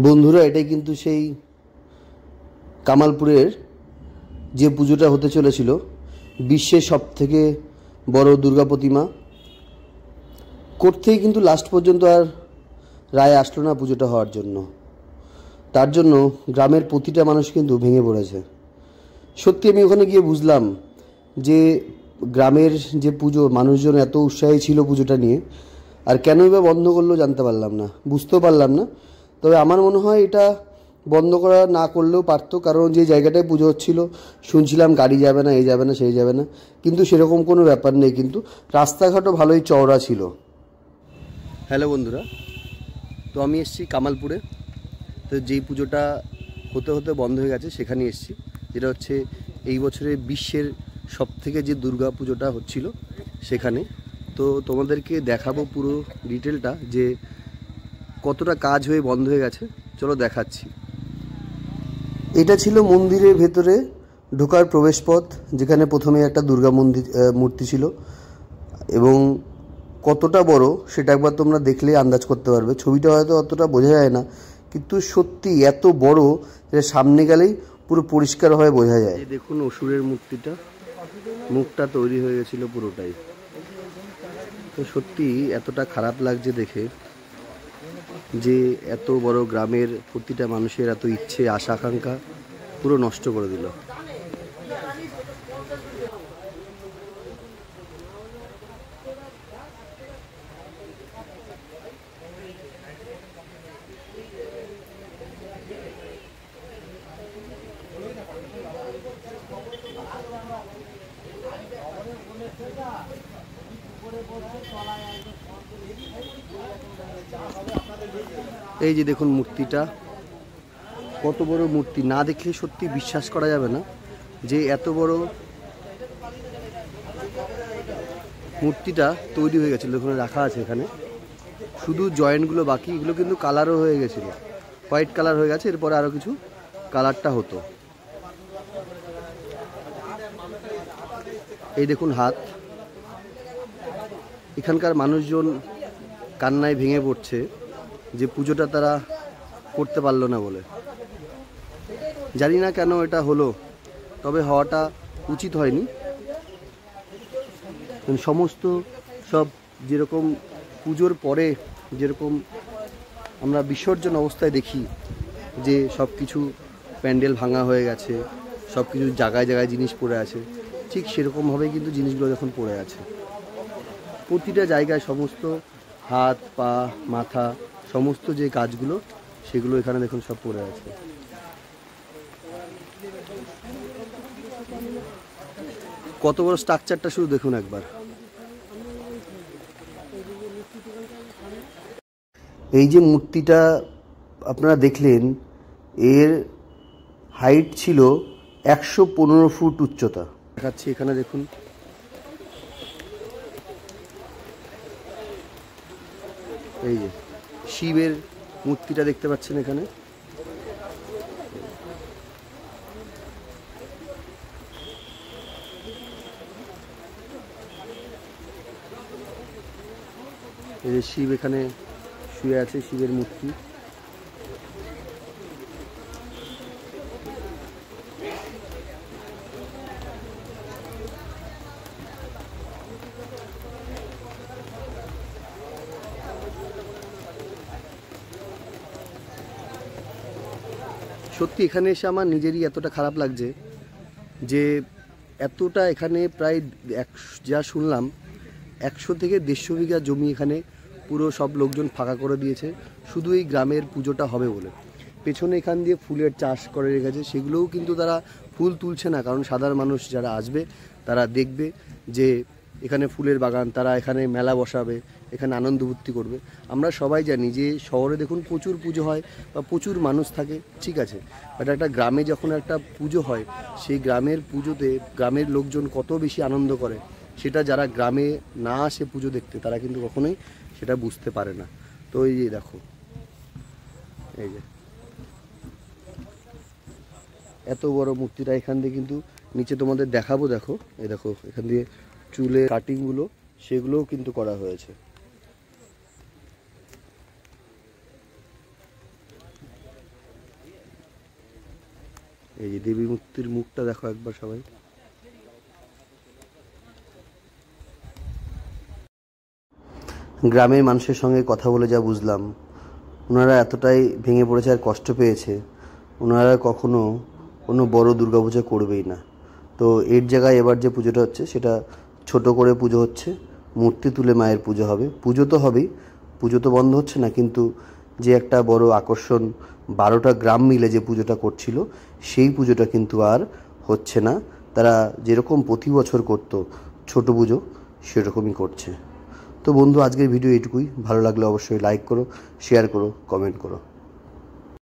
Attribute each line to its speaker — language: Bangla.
Speaker 1: বন্ধুরা, এটাই কিন্তু সেই কামালপুরের যে পুজোটা হতে চলেছিল, বিশ্বের সবথেকে বড় দুর্গা প্রতিমা করতেই কিন্তু লাস্ট পর্যন্ত আর রায় আসলো না পুজোটা হওয়ার জন্য। তার জন্য গ্রামের প্রতিটা মানুষ কিন্তু ভেঙে পড়েছে। সত্যি আমি ওখানে গিয়ে বুঝলাম যে গ্রামের যে পুজো, মানুষজন এত উৎসাহী ছিল পুজোটা নিয়ে, আর কেনই বা বন্ধ করলো জানতে পারলাম না, বুঝতেও পারলাম না। তবে আমার মনে হয় এটা বন্ধ করা না করলেও পারতো, কারণ যে জায়গাটায় পুজো হচ্ছিল শুনছিলাম গাড়ি যাবে না, এই যাবে না, সেই যাবে না, কিন্তু সেরকম কোনো ব্যাপার নেই। কিন্তু রাস্তাঘাটও ভালোই চওড়া ছিল। হ্যালো বন্ধুরা, তো আমি এসেছি কামালপুরে। তো যেই পুজোটা হতে হতে বন্ধ হয়ে গেছে সেখানে এসেছি, যেটা হচ্ছে এই বছরে বিশ্বের সবথেকে যে দুর্গা পুজোটা হচ্ছিল সেখানে। তো তোমাদেরকে দেখাবো পুরো ডিটেলটা, যে কতটা কাজ হয়ে বন্ধ হয়ে গেছে। চলো দেখাচ্ছি। এটা ছিল মন্দিরের ভেতরে ঢোকার প্রবেশপথ, যেখানে প্রথমে একটা দুর্গা মূর্তি ছিল, এবং কতটা বড় সেটা একবার তোমরা দেখলে আন্দাজ করতে পারবে। ছবিটা হয়তো অতটা বোঝা যায় না, কিন্তু সত্যি এত বড় যেটা সামনে গেলেই পুরো পরিষ্কারভাবে বোঝা যায়। দেখুন অসুরের মূর্তিটা, মুখটা তৈরি হয়ে গেছিল পুরোটাই। তো সত্যি এতটা খারাপ লাগছে দেখে, যে এত বড় গ্রামের প্রতিটা মানুষের এত ইচ্ছে, আশা আকাঙ্ক্ষা পুরো নষ্ট করে দিল। এই যে দেখুন মূর্তিটা, কত বড় মূর্তি, না দেখলে সত্যি বিশ্বাস করা যাবে না যে এত বড় মূর্তিটা তৈরি হয়ে গেছিলো। ওখানে রাখা আছে, এখানে শুধু জয়েন্টগুলো বাকি, এগুলো কিন্তু কালারও হয়ে গেছিলো, হোয়াইট কালার হয়ে গেছে, এরপরে আরও কিছু কালারটা হতো। এই দেখুন হাত, এখানকার মানুষজন কান্নায় ভেঙে পড়ছে যে পুজোটা তারা করতে পারলো না বলে। জানি না কেন এটা হলো, তবে হওয়াটা উচিত হয়নি। সমস্ত সব যেরকম পুজোর পরে যেরকম আমরা বিসর্জন অবস্থায় দেখি যে সব কিছু প্যান্ডেল ভাঙা হয়ে গেছে, সব কিছু জায়গায় জায়গায় জিনিস পড়ে আছে, ঠিক সেরকমভাবেই কিন্তু জিনিসগুলো যখন পড়ে আছে প্রতিটা জায়গায়, সমস্ত হাত পা মাথা সমস্ত যে কাজগুলো সেগুলো এখানে দেখুন সব পড়ে আছে। কত বড় স্ট্রাকচারটা শুধু দেখুন একবার। এই যে মূর্তিটা আপনারা দেখলেন, এর হাইট ছিল 115 ফুট উচ্চতা। দেখাচ্ছি এখানে দেখুন, এই যে শিবের মূর্তিটা দেখতে পাচ্ছেন এখানে। এই যে শিব এখানে শুয়ে আছে, শিবের মূর্তি। সত্যি এখানে এসে আমার নিজেরই এতটা খারাপ লাগছে যে এতটা এখানে প্রায় যা শুনলাম 100 থেকে 150 বিঘা জমি এখানে পুরো সব লোকজন ফাঁকা করে দিয়েছে শুধু এই গ্রামের পুজোটা হবে বলে। পেছনে এখান দিয়ে ফুলের চাষ করে রেখেছে, সেগুলোও কিন্তু তারা ফুল তুলছে না, কারণ সাধারণ মানুষ যারা আসবে তারা দেখবে যে এখানে ফুলের বাগান, তারা এখানে মেলা বসাবে, এখানে আনন্দ ফুর্তি করবে। আমরা সবাই জানি যে শহরে দেখুন প্রচুর পুজো হয় বা প্রচুর মানুষ থাকে, ঠিক আছে, বাট একটা গ্রামে যখন একটা পুজো হয়, সেই গ্রামের পুজোতে গ্রামের লোকজন কত বেশি আনন্দ করে, সেটা যারা গ্রামে না আসে পুজো দেখতে তারা কিন্তু কখনোই সেটা বুঝতে পারে না। তো এই যে দেখো, এই যে এত বড় মূর্তিটা এখান দিয়ে কিন্তু নিচে তোমাদের দেখাবো, দেখো এই দেখো এখান দিয়ে চুলের কাটিংগুলো সেগুলোও কিন্তু করা হয়েছে। এই যে দেবী মূর্তির মুখটা দেখো একবার সবাই। গ্রামের মানুষের সঙ্গে কথা বলে যা বুঝলাম, ওনারা এতটাই ভেঙে পড়েছে আর কষ্ট পেয়েছে, ওনারা কখনো কোনো বড় দুর্গাপূজা করবেই না। তো এর জায়গায় এবার যে পুজোটা হচ্ছে সেটা ছোট করে পুজো হচ্ছে, মূর্তি তুলে মায়ের পুজো হবে। পুজো তো হবেই, পুজো তো বন্ধ হচ্ছে না, কিন্তু যে একটা বড় আকর্ষণ 12টা গ্রাম মিলে যে পুজোটা করছিল সেই পুজোটা কিন্তু আর হচ্ছে না। তারা যেরকম প্রতি বছর করতো ছোট পুজো সেরকমই করছে। তো বন্ধু, আজকের ভিডিও এইটুকুই। ভালো লাগলে অবশ্যই লাইক করো, শেয়ার করো, কমেন্ট করো।